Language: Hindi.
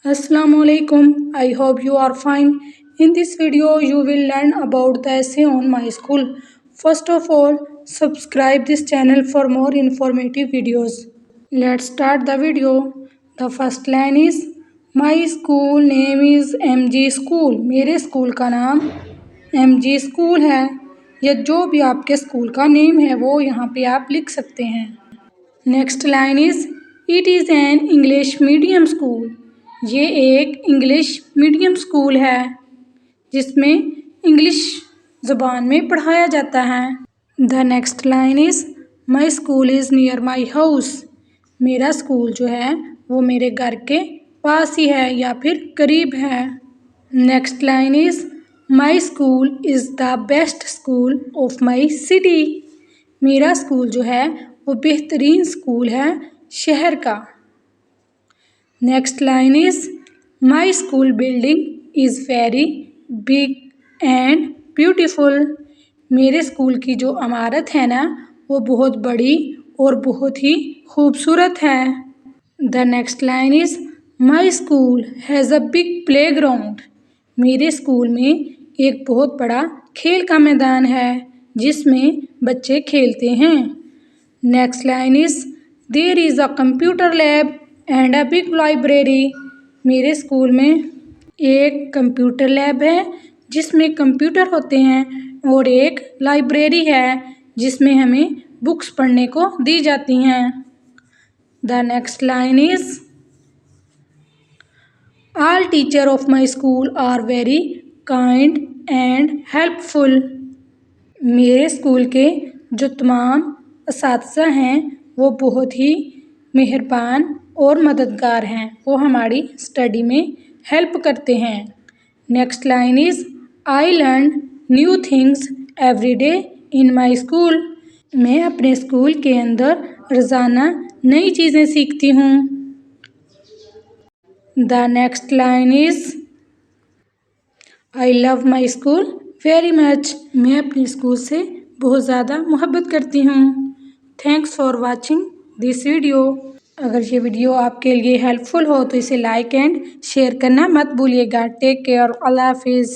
Assalamualaikum. I hope you are fine. In this video, you will learn about the essay on my school. First of all, subscribe this channel for more informative videos. Let's start the video. The first line is My school name is MG School. मेरे स्कूल का नाम MG स्कूल है या जो भी आपके स्कूल का नेम है वो यहाँ पे आप लिख सकते हैं। Next line is it is an English medium school. ये एक इंग्लिश मीडियम स्कूल है जिसमें इंग्लिश ज़बान में पढ़ाया जाता है। The next line is my school is near my house. मेरा स्कूल जो है वो मेरे घर के पास ही है या फिर करीब है। Next line is my school is the best school of my city. मेरा स्कूल जो है वो बेहतरीन स्कूल है शहर का। Next line is my school building is very big and beautiful. मेरे स्कूल की जो इमारत है ना वो बहुत बड़ी और बहुत ही खूबसूरत है। The next line is my school has a big play ground. मेरे स्कूल में एक बहुत बड़ा खेल का मैदान है जिसमें बच्चे खेलते हैं। Next line is there is a computer lab and a big library. मेरे स्कूल में एक कंप्यूटर लैब है जिसमें कंप्यूटर होते हैं और एक लाइब्रेरी है जिसमें हमें बुक्स पढ़ने को दी जाती हैं। The next line is all teacher of my school are very kind and helpful. मेरे स्कूल के जो तमाम असातिज़ा हैं वो बहुत ही मेहरबान और मददगार हैं। वो हमारी स्टडी में हेल्प करते हैं। Next line is I learn new things every day in my school. मैं अपने स्कूल के अंदर रोज़ाना नई चीज़ें सीखती हूँ। The next line is I love my school very much. मैं अपने स्कूल से बहुत ज़्यादा मोहब्बत करती हूँ। Thanks for watching this video. अगर ये वीडियो आपके लिए हेल्पफुल हो तो इसे लाइक एंड शेयर करना मत भूलिएगा। Take care. अल्लाह हाफिज़।